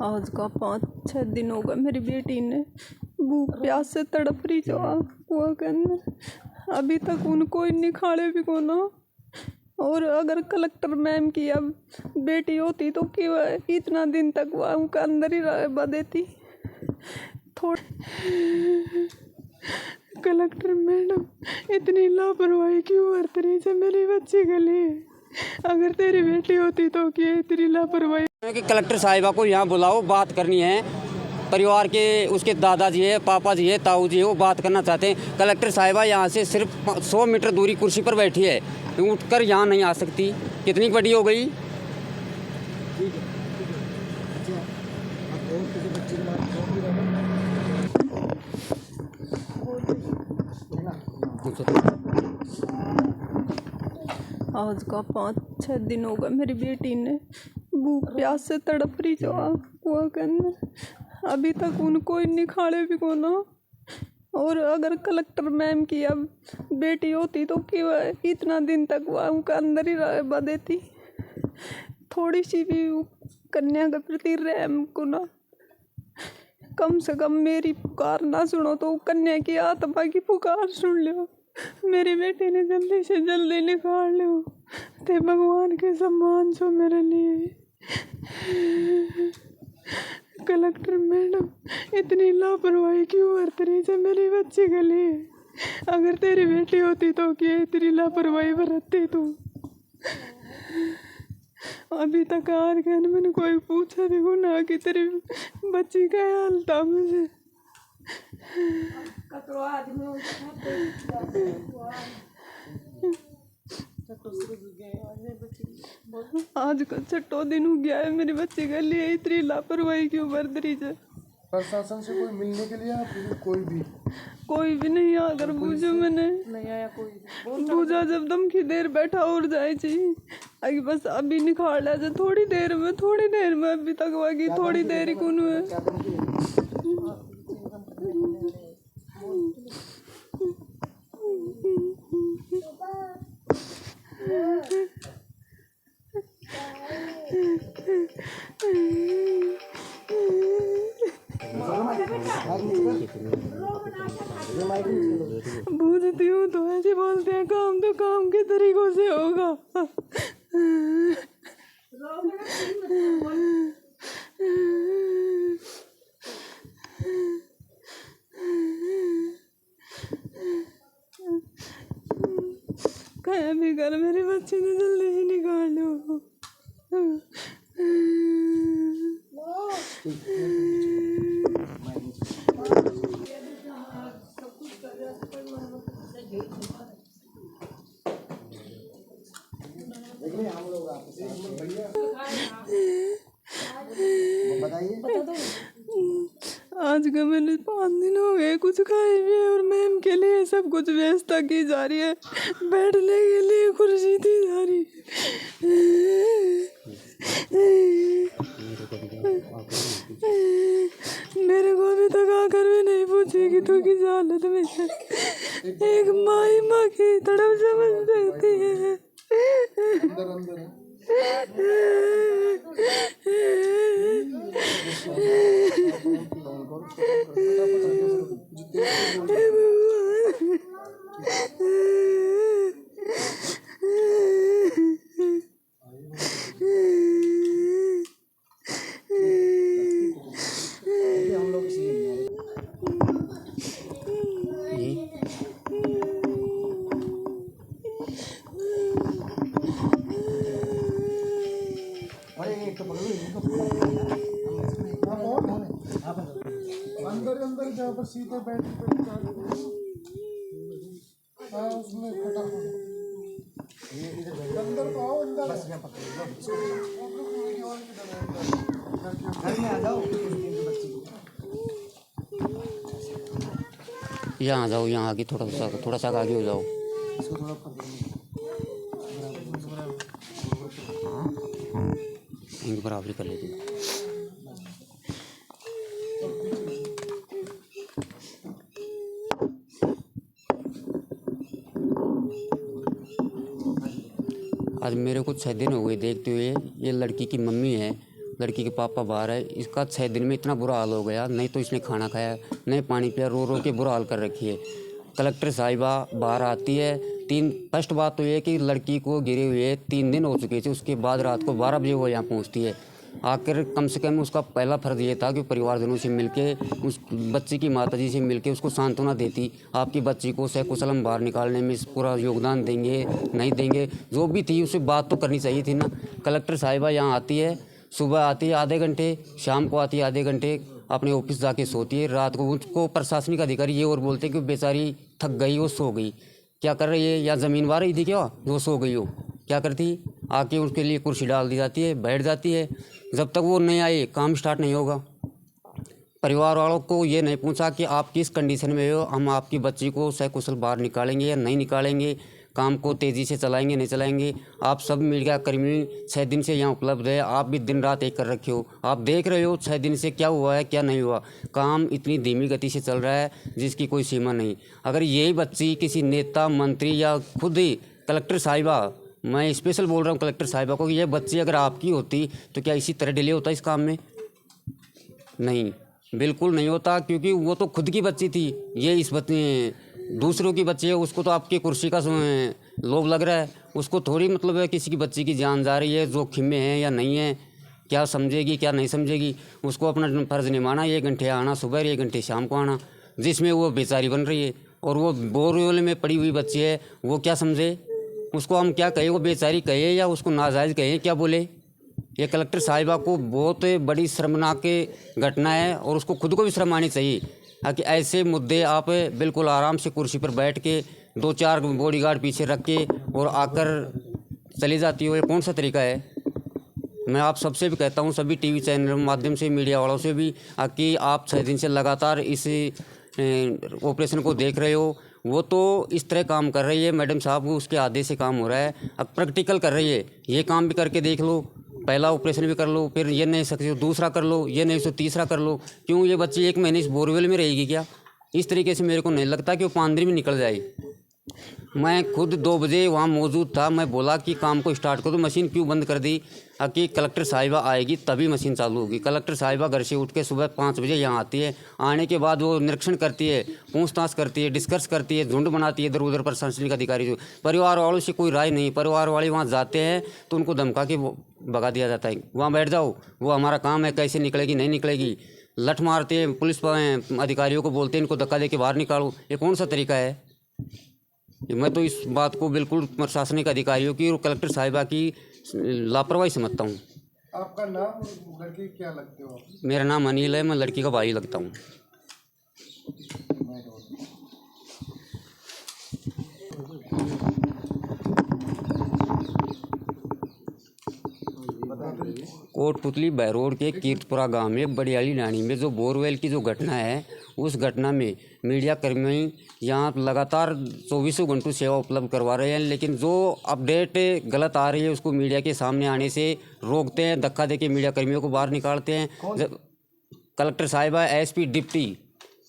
आज का 5-6 दिन हो गए मेरी बेटी ने भूख प्यास से तड़प रही जो कुआ के अंदर। अभी तक उनको इन्नी खाड़े भी को ना। और अगर कलेक्टर मैम की अब बेटी होती तो कि वह इतना दिन तक वह उनका अंदर ही रह देती। थोड़ी कलेक्टर मैडम इतनी लापरवाही क्यों बरत रही है मेरी बच्ची के लिए? अगर तेरी बेटी होती तो क्या इतनी लापरवाही? कि कलेक्टर साहिबा को यहाँ बुलाओ, बात करनी है। परिवार के उसके दादाजी है, पापा जी है, ताऊ जी है, वो बात करना चाहते हैं। कलेक्टर साहिबा यहाँ से सिर्फ 100 मीटर दूरी कुर्सी पर बैठी है, उठकर यहाँ नहीं आ सकती। कितनी बड़ी हो गई। आज का 5-6 दिन हो गए मेरी बेटी ने भूख प्यास से तड़प रही जो कुआ के अंदर। अभी तक उनको इन्नी खाड़े भी को ना। और अगर कलेक्टर मैम की अब बेटी होती तो कि वह इतना दिन तक वह उनका अंदर ही रह देती। थोड़ी सी भी कन्या के प्रति रहम को ना, कम से कम मेरी पुकार ना सुनो तो कन्या की आत्मा की पुकार सुन लो। मेरी बेटी ने जल्दी से जल्दी निकाल लो ते भगवान के सम्मान छो मेरे लिए। कलेक्टर मैडम इतनी लापरवाही क्यों बरत रही है मेरी बच्ची के लिए? अगर तेरी बेटी होती तो क्या इतनी लापरवाही बरतती तू? अभी तक आर के मैंने कोई पूछा देखो ना कि तेरी बच्ची का हाल था मुझे। आज का 6 दिन हो गया है मेरी बच्ची के लिए इतनी लापरवाही क्यों बरत रही है? प्रशासन से कोई मिलने के लिए कोई भी नहीं आया। अगर पूछो मैंने नहीं आया कोई पूछा जब दम की देर बैठा और जाए चाहिए अभी बस अभी निकाल लिया थोड़ी देर में अभी तक वागी थोड़ी देर ही कौन है। पूछती हूँ तो ऐसे बोलते हैं काम तो काम के तरीकों से होगा। कहीं भी कर मेरी बच्ची ने जल्दी से निकाल लो। आज का मैंने 5 दिन हो गए कुछ खाए भी और मैम के लिए सब कुछ व्यवस्था की जा रही है। बैठने के लिए कुर्सी दी जा रही मेरे को अभी तक आकर भी नहीं पूछी कि तू किस हालत में है। एक माँ की तड़प समझ सकती है। अंदर जहाँ पर सीधे बैठ उसमें अंदर तो आओ अंदर यहाँ आ जाओ, यहाँ आगे थोड़ा सा आगे हो जाओ। इनकी बराबरी कर लेती हूँ। आज मेरे को 6 दिन हो गए देखते हुए। ये लड़की की मम्मी है, लड़की के पापा बाहर है। इसका 6 दिन में इतना बुरा हाल हो गया, नहीं तो इसने खाना खाया, नहीं पानी पिया, रो रो के बुरा हाल कर रखी है। कलेक्टर साहिबा बाहर आती है। फर्स्ट बात तो ये है कि लड़की को गिरे हुए 3 दिन हो चुके थे। उसके बाद रात को 12 बजे वो यहाँ पहुँचती है। आकर कम से कम उसका पहला फ़र्ज़ ये था कि परिवारजनों से मिलके, उस बच्ची की माताजी से मिलके उसको सांत्वना देती। आपकी बच्ची को सकुशल हम बाहर निकालने में पूरा योगदान देंगे, नहीं देंगे, जो भी थी उससे बात तो करनी चाहिए थी ना। कलेक्टर साहिबा यहाँ आती है, सुबह आती है आधे घंटे, शाम को आती है आधे घंटे, अपने ऑफिस जाके सोती है। रात को उसको प्रशासनिक अधिकारी ये और बोलते हैं कि बेचारी थक गई, वो सो गई। क्या कर रही है? या ज़मीन वार रही थी क्या वो सो गई हो? क्या करती? आके उसके लिए कुर्सी डाल दी जाती है, बैठ जाती है। जब तक वो नहीं आए काम स्टार्ट नहीं होगा। परिवार वालों को ये नहीं पूछा कि आप किस कंडीशन में हो, हम आपकी बच्ची को सकुशल बाहर निकालेंगे या नहीं निकालेंगे, काम को तेज़ी से चलाएंगे नहीं चलाएंगे। आप सब मीडिया कर्मी 6 दिन से यहाँ उपलब्ध है, आप भी दिन रात एक कर रखे हो। आप देख रहे हो 6 दिन से क्या हुआ है क्या नहीं हुआ। काम इतनी धीमी गति से चल रहा है जिसकी कोई सीमा नहीं। अगर यही बच्ची किसी नेता, मंत्री या खुद ही कलेक्टर साहिबा, मैं स्पेशल बोल रहा हूँ कलेक्टर साहिबा को, कि यह बच्ची अगर आपकी होती तो क्या इसी तरह डिले होता इस काम में? नहीं, बिल्कुल नहीं होता, क्योंकि वो तो खुद की बच्ची थी। ये इस बच्चे दूसरों की बच्ची है, उसको तो आपकी कुर्सी का लोभ लग रहा है। उसको थोड़ी मतलब है किसी की बच्ची की जान जा रही है, जोखिम में है या नहीं है, क्या समझेगी क्या नहीं समझेगी। उसको अपना फ़र्ज़ निभाना, 1 घंटे आना सुबह, 1 घंटे शाम को आना, जिसमें वो बेचारी बन रही है। और वो बोरवेल में पड़ी हुई बच्ची है, वो क्या समझे? उसको हम क्या कहें? वो बेचारी कहे या उसको नाजायज़ कहें, क्या बोले? ये कलेक्टर साहिबा को बहुत बड़ी शर्मनाक घटना है और उसको खुद को भी शर्म आनी चाहिए कि ऐसे मुद्दे आप बिल्कुल आराम से कुर्सी पर बैठ के 2-4 बॉडीगार्ड पीछे रख के और आकर चली जाती हो। ये कौन सा तरीका है? मैं आप सबसे भी कहता हूँ, सभी टीवी चैनल माध्यम से, मीडिया वालों से भी, कि आप 6 दिन से लगातार इस ऑपरेशन को देख रहे हो। वो तो इस तरह काम कर रही है मैडम साहब, उसके आधे से काम हो रहा है। अब प्रैक्टिकल कर रही है, ये काम भी करके देख लो, पहला ऑपरेशन भी कर लो, फिर ये नहीं सकते दूसरा कर लो, ये नहीं तो तीसरा कर लो। क्यों ये बच्ची 1 महीने इस बोरवेल में रहेगी क्या? इस तरीके से मेरे को नहीं लगता कि वो 5 दिन में निकल जाए। मैं खुद 2 बजे वहाँ मौजूद था। मैं बोला कि काम को स्टार्ट कर दो, मशीन क्यों बंद कर दी? कि कलेक्टर साहिबा आएगी तभी मशीन चालू होगी। कलेक्टर साहिबा घर से उठ के सुबह 5 बजे यहाँ आती है। आने के बाद वो निरीक्षण करती है, पूछताछ करती है, डिस्कस करती है, झुंड बनाती है इधर उधर प्रशासनिक अधिकारी जो। परिवार वालों से कोई राय नहीं। परिवार वाले वहाँ जाते हैं तो उनको धमका के भगा दिया जाता है, वहाँ बैठ जाओ, वो हमारा काम है, कैसे निकलेगी नहीं निकलेगी। लठ मारते हैं, पुलिस अधिकारियों को बोलते हैं इनको धक्का दे के बाहर निकालो। ये कौन सा तरीका है? मैं तो इस बात को बिल्कुल प्रशासनिक अधिकारियों की और कलेक्टर साहिबा की लापरवाही समझता हूँ। आपका नाम, लड़की क्या लगते हो? मेरा नाम अनिल है, मैं लड़की का भाई लगता हूँ। कोटपुतली बहरोड के कीर्तपुरा गांव में बड़ियाली नानी में जो बोरवेल की जो घटना है, उस घटना में मीडिया कर्मी यहाँ लगातार 24 घंटों सेवा उपलब्ध करवा रहे हैं, लेकिन जो अपडेट गलत आ रही है उसको मीडिया के सामने आने से रोकते हैं, धक्का देके मीडिया कर्मियों को बाहर निकालते हैं। जब कलेक्टर साहिबा, एसपी, डिप्टी,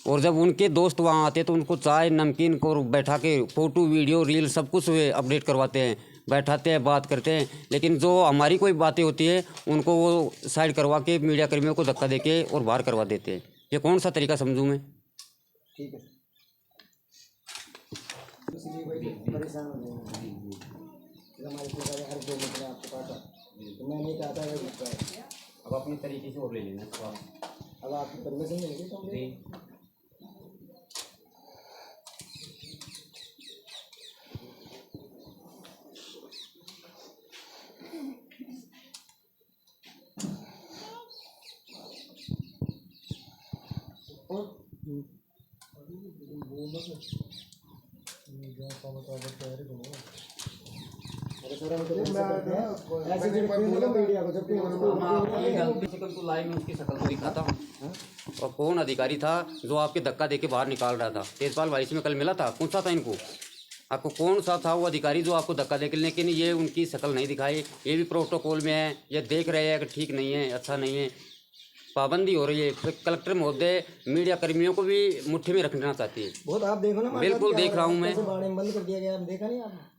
और जब उनके दोस्त वहाँ आते हैं तो उनको चाय नमकीन को बैठा के फ़ोटो वीडियो रील सब कुछ अपडेट करवाते हैं, बैठाते हैं, बात करते हैं। लेकिन जो हमारी कोई बातें होती है उनको वो साइड करवा के मीडिया कर्मियों को धक्का देके और बाहर करवा देते हैं। ये कौन सा तरीका समझूं मैं? ठीक है, इसलिए भाई परेशान हो जाएंगे। हमारे को हर 2 मिनट में आपको पता, तो मैं नहीं चाहता है। अब अपने तरीके से और ले लेना। अब आपकी परमिशन मिलेगी तो और कौन अधिकारी था जो आपके धक्का देके बाहर निकाल रहा था? तेजपाल भाई में कल मिला था, कौन सा था इनको? आपको कौन सा था वो अधिकारी जो आपको धक्का देके? लेकिन ये उनकी शक्ल नहीं दिखाई, ये भी प्रोटोकॉल में है, ये देख रहे हैं कि ठीक नहीं है, अच्छा नहीं है, पाबंदी हो रही है। कलेक्टर महोदय मीडिया कर्मियों को भी मुट्ठी में रखना चाहती है। बहुत आप देखो ना, बिल्कुल देख रहा हूँ मैं, बंद कर दिया गया, देखा नहीं आपने?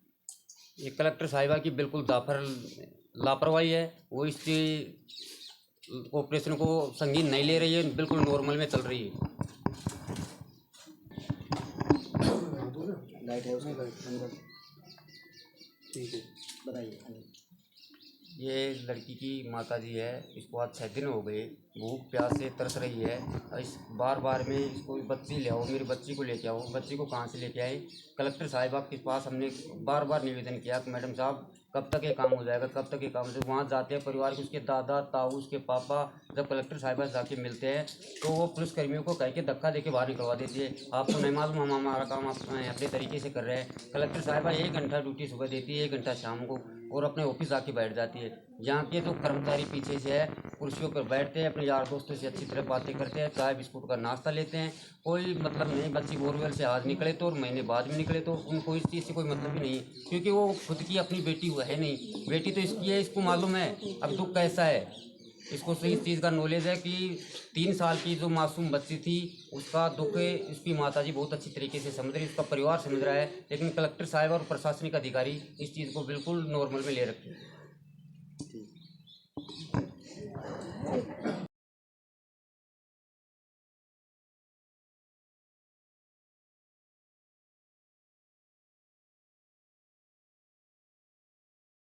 ये कलेक्टर साहिबा की बिल्कुल लापरवाही है। वो इसकी ऑपरेशन को संगीन नहीं ले रही है, बिल्कुल नॉर्मल में चल रही है। लाइट है उसमें अंदर। ठीक है, बताइए। ये लड़की की माता जी है, इसको आज 6 दिन हो गए, भूख प्यास से तरस रही है। इस बार बार में इसको बच्ची ले आओ, मेरी बच्ची को लेके आओ। बच्ची को कहाँ से लेके आए? कलेक्टर साहिबा के पास हमने बार बार निवेदन किया कि मैडम साहब कब तक ये काम हो जाएगा, कब तक ये काम हो जाएगा। वहाँ जाते हैं परिवार के, उसके दादा ताऊ उसके पापा, जब कलेक्टर साहिबा से जाके मिलते हैं तो वो पुलिसकर्मियों को कह के धक्का देके बाहर निकलवा देती है। आपको नहीं मालूम, हम हमारा काम अपने तरीके से कर रहे हैं। कलेक्टर साहिबा 1 घंटा ड्यूटी सुबह देती है, 1 घंटा शाम को, और अपने ऑफिस आके बैठ जाती है। यहाँ के जो कर्मचारी पीछे से है कुर्सियों पर बैठते हैं, अपने यार दोस्तों से अच्छी तरह बातें करते हैं, चाय बिस्कुट का नाश्ता लेते हैं। कोई मतलब नहीं, बच्ची बोरवेल से आज निकले तो और महीने बाद में निकले तो उनको इस चीज़ से कोई मतलब ही नहीं है, क्योंकि वो खुद की अपनी बेटी हुआ है नहीं, बेटी तो इसकी है, इसको मालूम है अब दुख कैसा है। इसको सही इस चीज़ का नॉलेज है कि 3 साल की जो मासूम बच्ची थी उसका दुख इसकी माताजी बहुत अच्छी तरीके से समझ रही, उसका परिवार समझ रहा है, लेकिन कलेक्टर साहब और प्रशासनिक अधिकारी इस चीज़ को बिल्कुल नॉर्मल में ले रखे हैं।